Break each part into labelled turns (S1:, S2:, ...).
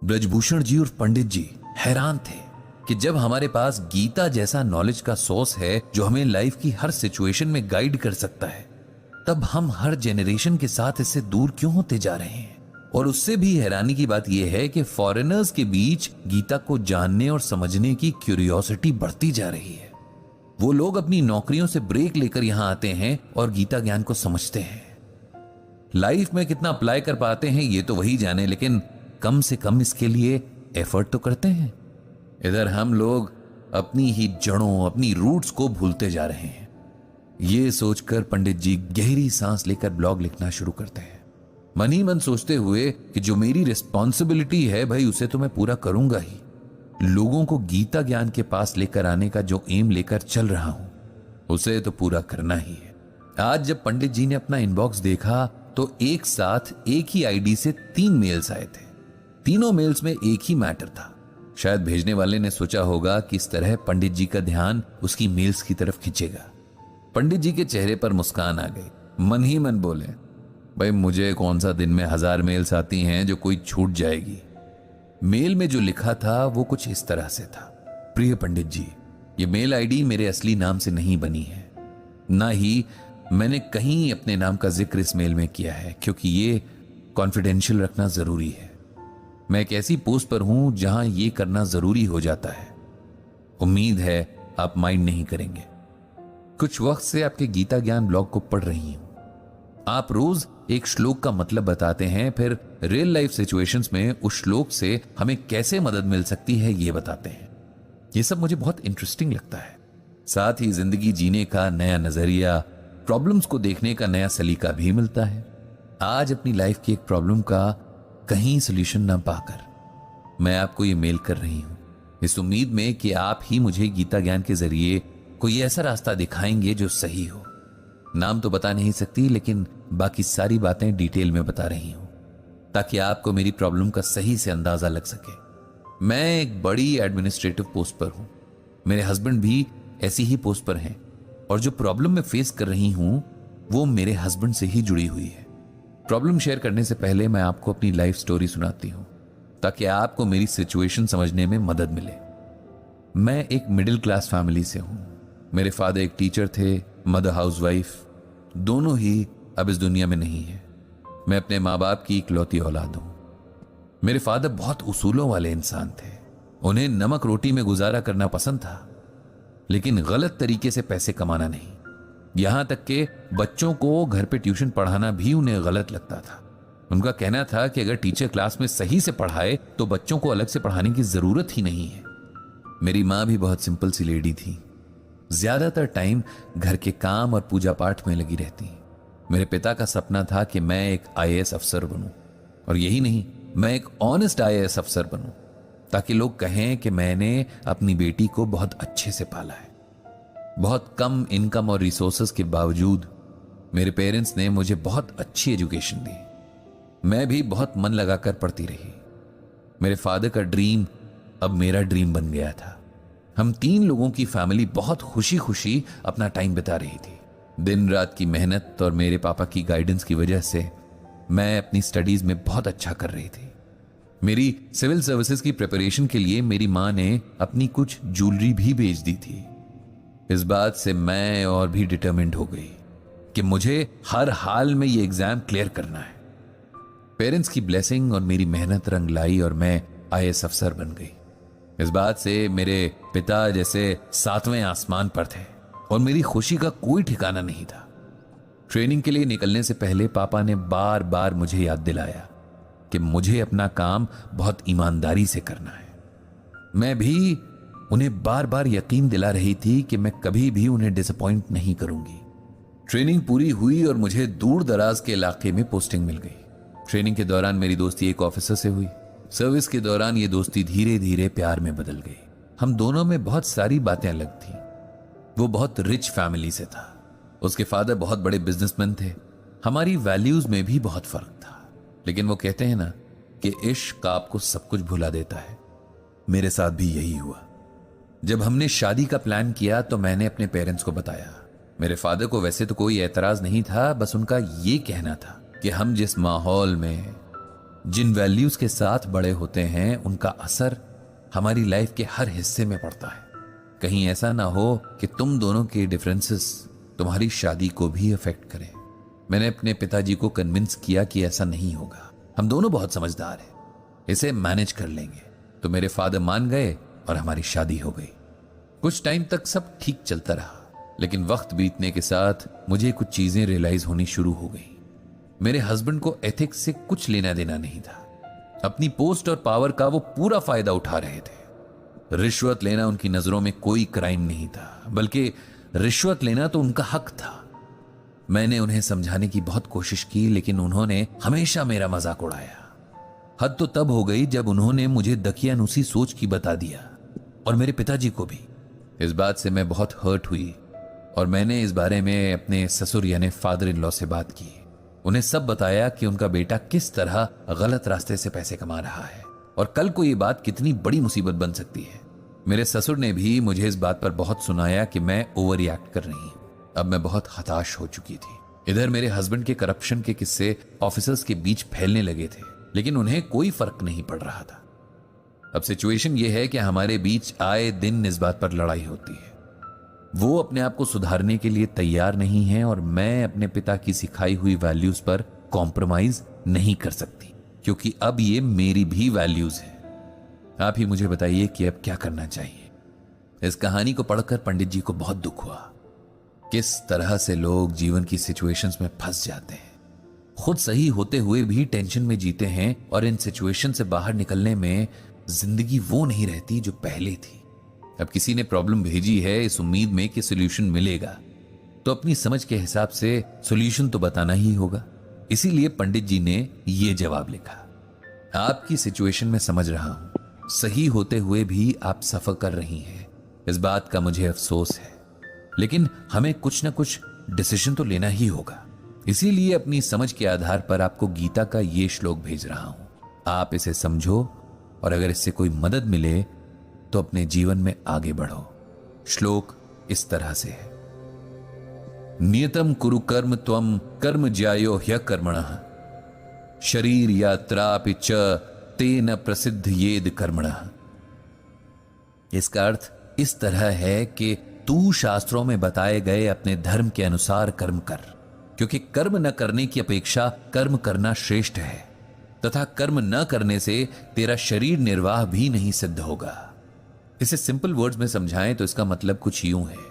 S1: ब्रजभूषण जी और पंडित जी हैरान थे कि जब हमारे पास गीता जैसा नॉलेज का सोर्स है जो हमें लाइफ की हर सिचुएशन में गाइड कर सकता है, तब हम हर जेनरेशन के साथ इससे दूर क्यों होते जा रहे हैं। और उससे भी हैरानी की बात यह है कि फॉरेनर्स के बीच गीता को जानने और समझने की क्यूरियोसिटी बढ़ती जा रही है। वो लोग अपनी नौकरियों से ब्रेक लेकर यहां आते हैं और गीता ज्ञान को समझते हैं। लाइफ में कितना अप्लाई कर पाते हैं ये तो वही जाने, लेकिन कम से कम इसके लिए एफर्ट तो करते हैं। इधर हम लोग अपनी ही जड़ों, अपनी रूट्स को भूलते जा रहे हैं। ये सोचकर पंडित जी गहरी सांस लेकर ब्लॉग लिखना शुरू करते हैं, मन ही मन सोचते हुए कि जो मेरी रिस्पॉन्सिबिलिटी है भाई उसे तो मैं पूरा करूंगा ही। लोगों को गीता ज्ञान के पास लेकर आने का जो एम लेकर चल रहा हूं उसे तो पूरा करना ही है। आज जब पंडित जी ने अपना इनबॉक्स देखा तो एक साथ एक ही आईडी से 3 मेल्स आए थे। तीनों मेल्स में एक ही मैटर था। शायद भेजने वाले ने सोचा होगा कि इस तरह पंडित जी का ध्यान उसकी मेल्स की तरफ खींचेगा। पंडित जी के चेहरे पर मुस्कान आ गई। मन ही मन बोले, भाई मुझे कौन सा दिन में 1000 मेल्स आती हैं जो कोई छूट जाएगी। मेल में जो लिखा था वो कुछ इस तरह से था, प्रिय पंडित जी, ये मेल आईडी मेरे असली नाम से नहीं बनी है, ना ही मैंने कहीं अपने नाम का जिक्र इस मेल में किया है, क्योंकि ये कॉन्फिडेंशियल रखना जरूरी है। मैं एक ऐसी पोस्ट पर हूं जहां ये करना जरूरी हो जाता है। उम्मीद है आप माइंड नहीं करेंगे। कुछ वक्त से आपके गीता ज्ञान ब्लॉग को पढ़ रही हूं। आप रोज एक श्लोक का मतलब बताते हैं, फिर रियल लाइफ सिचुएशंस में उस श्लोक से हमें कैसे मदद मिल सकती है ये बताते हैं। ये सब मुझे बहुत इंटरेस्टिंग लगता है। साथ ही जिंदगी जीने का नया नजरिया, प्रॉब्लम्स को देखने का नया सलीका भी मिलता है। आज अपनी लाइफ की एक प्रॉब्लम का कहीं सोल्यूशन ना पाकर मैं आपको ये मेल कर रही हूं, इस उम्मीद में कि आप ही मुझे गीता ज्ञान के जरिए कोई ऐसा रास्ता दिखाएंगे जो सही हो। नाम तो बता नहीं सकती, लेकिन बाकी सारी बातें डिटेल में बता रही हूं ताकि आपको मेरी प्रॉब्लम का सही से अंदाजा लग सके। मैं एक बड़ी एडमिनिस्ट्रेटिव पोस्ट पर हूं, मेरे हस्बैंड भी ऐसी ही पोस्ट पर हैं, और जो प्रॉब्लम मैं फेस कर रही हूं वो मेरे हस्बैंड से ही जुड़ी हुई है। प्रॉब्लम शेयर करने से पहले मैं आपको अपनी लाइफ स्टोरी सुनाती हूं ताकि आपको मेरी सिचुएशन समझने में मदद मिले। मैं एक मिडिल क्लास फैमिली से हूं। मेरे फादर एक टीचर थे, मदर हाउसवाइफ, दोनों ही अब इस दुनिया में नहीं है। मैं अपने माँ बाप की इकलौती औलाद हूं। मेरे फादर बहुत उसूलों वाले इंसान थे। उन्हें नमक रोटी में गुजारा करना पसंद था, लेकिन गलत तरीके से पैसे कमाना नहीं। यहां तक कि बच्चों को घर पे ट्यूशन पढ़ाना भी उन्हें गलत लगता था। उनका कहना था कि अगर टीचर क्लास में सही से पढ़ाए तो बच्चों को अलग से पढ़ाने की जरूरत ही नहीं है। मेरी माँ भी बहुत सिंपल सी लेडी थी, ज्यादातर टाइम घर के काम और पूजा पाठ में लगी रहती। मेरे पिता का सपना था कि मैं एक IAS अफसर बनूं, और यही नहीं, मैं एक ऑनेस्ट IAS अफसर बनूं ताकि लोग कहें कि मैंने अपनी बेटी को बहुत अच्छे से पाला है। बहुत कम इनकम और रिसोर्सेस के बावजूद मेरे पेरेंट्स ने मुझे बहुत अच्छी एजुकेशन दी। मैं भी बहुत मन लगाकर पढ़ती रही। मेरे फादर का ड्रीम अब मेरा ड्रीम बन गया था। हम 3 लोगों की फैमिली बहुत खुशी खुशी अपना टाइम बिता रही थी। दिन रात की मेहनत और मेरे पापा की गाइडेंस की वजह से मैं अपनी स्टडीज में बहुत अच्छा कर रही थी। मेरी सिविल सर्विसेज की प्रिपरेशन के लिए मेरी माँ ने अपनी कुछ ज्वेलरी भी बेच दी थी। इस बात से मैं और भी डिटरमिन्ड हो गई कि मुझे हर हाल में ये एग्जाम क्लियर करना है। पेरेंट्स की ब्लेसिंग और मेरी मेहनत रंग लाई और मैं IAS अफसर बन गई। इस बात से मेरे पिता जैसे 7वें आसमान पर थे और मेरी खुशी का कोई ठिकाना नहीं था। ट्रेनिंग के लिए निकलने से पहले पापा ने बार बार मुझे याद दिलाया कि मुझे अपना काम बहुत ईमानदारी से करना है। मैं भी उन्हें बार बार यकीन दिला रही थी कि मैं कभी भी उन्हें डिसअपॉइंट नहीं करूंगी। ट्रेनिंग पूरी हुई और मुझे दूर दराज के इलाके में पोस्टिंग मिल गई। ट्रेनिंग के दौरान मेरी दोस्ती एक ऑफिसर से हुई। सर्विस के दौरान ये दोस्ती धीरे धीरे प्यार में बदल गई। हम दोनों में बहुत सारी बातें अलग थी। वो बहुत रिच फैमिली से था, उसके फादर बहुत बड़े बिजनेसमैन थे। हमारी वैल्यूज में भी बहुत फर्क था, लेकिन वो कहते हैं ना कि इश्क आपको सब कुछ भुला देता है। मेरे साथ भी यही हुआ। जब हमने शादी का प्लान किया तो मैंने अपने पेरेंट्स को बताया। मेरे फादर को वैसे तो कोई एतराज नहीं था, बस उनका ये कहना था कि हम जिस माहौल में जिन वैल्यूज के साथ बड़े होते हैं उनका असर हमारी लाइफ के हर हिस्से में पड़ता है। कहीं ऐसा ना हो कि तुम दोनों के डिफरेंसेस तुम्हारी शादी को भी अफेक्ट करें। मैंने अपने पिताजी को कन्विंस किया कि ऐसा नहीं होगा, हम दोनों बहुत समझदार हैं, इसे मैनेज कर लेंगे। तो मेरे फादर मान गए और हमारी शादी हो गई। कुछ टाइम तक सब ठीक चलता रहा, लेकिन वक्त बीतने के साथ मुझे कुछ चीजें रियलाइज होनी शुरू हो गई। मेरे हस्बैंड को एथिक्स से कुछ लेना देना नहीं था। अपनी पोस्ट और पावर का वो पूरा फायदा उठा रहे थे। रिश्वत लेना उनकी नजरों में कोई क्राइम नहीं था, बल्कि रिश्वत लेना तो उनका हक था। मैंने उन्हें समझाने की बहुत कोशिश की, लेकिन उन्होंने हमेशा मेरा मजाक उड़ाया। हद तो तब हो गई जब उन्होंने मुझे दकियानुसी सोच की बता दिया, और मेरे पिताजी को भी। इस बात से मैं बहुत हर्ट हुई और मैंने इस बारे में अपने ससुर यानी फादर इन लॉ से बात की। उन्हें सब बताया कि उनका बेटा किस तरह गलत रास्ते से पैसे कमा रहा है और कल को ये बात कितनी बड़ी मुसीबत बन सकती है। मेरे ससुर ने भी मुझे इस बात पर बहुत सुनाया कि मैं ओवर रिएक्ट कर रही हूं। अब मैं बहुत हताश हो चुकी थी। इधर मेरे हस्बैंड के करप्शन के किस्से ऑफिसर्स के बीच फैलने लगे थे, लेकिन उन्हें कोई फर्क नहीं पड़ रहा था। अब सिचुएशन यह है कि हमारे बीच आए दिन इस बात पर लड़ाई होती है। वो अपने आप को सुधारने के लिए तैयार नहीं है और मैं अपने पिता की सिखाई हुई वैल्यूज पर कॉम्प्रोमाइज नहीं कर सकती, क्योंकि अब ये मेरी भी वैल्यूज है। आप ही मुझे बताइए कि अब क्या करना चाहिए। इस कहानी को पढ़कर पंडित जी को बहुत दुख हुआ। किस तरह से लोग जीवन की सिचुएशंस में फंस जाते हैं, खुद सही होते हुए भी टेंशन में जीते हैं और इन सिचुएशन से बाहर निकलने में जिंदगी वो नहीं रहती जो पहले थी। अब किसी ने प्रॉब्लम भेजी है इस उम्मीद में कि सॉल्यूशन मिलेगा, तो अपनी समझ के हिसाब से सॉल्यूशन तो बताना ही होगा। इसीलिए पंडित जी ने यह जवाब लिखा। आपकी सिचुएशन में समझ रहा हूं, सही होते हुए भी आप सफर कर रही हैं, इस बात का मुझे अफसोस है, लेकिन हमें कुछ ना कुछ डिसीजन तो लेना ही होगा। इसीलिए अपनी समझ के आधार पर आपको गीता का ये श्लोक भेज रहा हूं। आप इसे समझो और अगर इससे कोई मदद मिले तो अपने जीवन में आगे बढ़ो। श्लोक इस तरह से है, नियतम कुरु कर्म त्वम कर्म ज्यायो ह्यकर्मणः शरीर यात्रापि च तेन प्रसिद्ध येद कर्मणः। इसका अर्थ इस तरह है कि तू शास्त्रों में बताए गए अपने धर्म के अनुसार कर्म कर, क्योंकि कर्म न करने की अपेक्षा कर्म करना श्रेष्ठ है, तथा कर्म न करने से तेरा शरीर निर्वाह भी नहीं सिद्ध होगा। इसे सिंपल वर्ड्स में समझाएं तो इसका मतलब कुछ यूं है।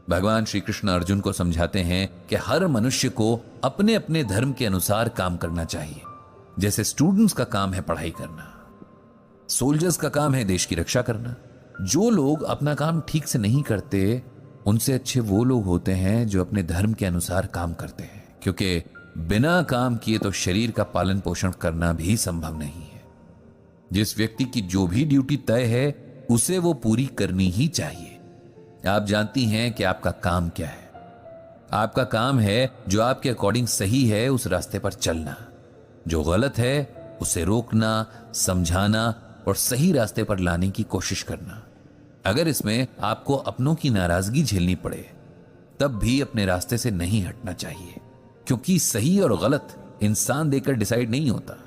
S1: भगवान श्री कृष्ण अर्जुन को समझाते हैं कि हर मनुष्य को अपने अपने धर्म के अनुसार काम करना चाहिए। जैसे स्टूडेंट्स का काम है पढ़ाई करना, सोल्जर्स का काम है देश की रक्षा करना। जो लोग अपना काम ठीक से नहीं करते, उनसे अच्छे वो लोग होते हैं जो अपने धर्म के अनुसार काम करते हैं, क्योंकि बिना काम किए तो शरीर का पालन पोषण करना भी संभव नहीं है। जिस व्यक्ति की जो भी ड्यूटी तय है उसे वो पूरी करनी ही चाहिए। आप जानती हैं कि आपका काम क्या है। आपका काम है जो आपके अकॉर्डिंग सही है उस रास्ते पर चलना, जो गलत है उसे रोकना, समझाना और सही रास्ते पर लाने की कोशिश करना। अगर इसमें आपको अपनों की नाराजगी झेलनी पड़े तब भी अपने रास्ते से नहीं हटना चाहिए, क्योंकि सही और गलत इंसान देकर डिसाइड नहीं होता।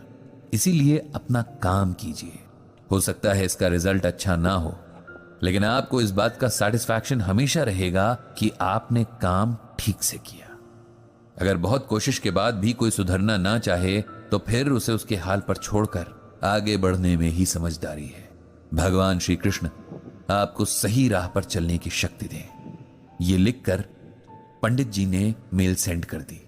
S1: इसीलिए अपना काम कीजिए। हो सकता है इसका रिजल्ट अच्छा ना हो, लेकिन आपको इस बात का सेटिस्फैक्शन हमेशा रहेगा कि आपने काम ठीक से किया। अगर बहुत कोशिश के बाद भी कोई सुधरना ना चाहे तो फिर उसे उसके हाल पर छोड़कर आगे बढ़ने में ही समझदारी है। भगवान श्री कृष्ण आपको सही राह पर चलने की शक्ति दें। ये लिखकर पंडित जी ने मेल सेंड कर दी।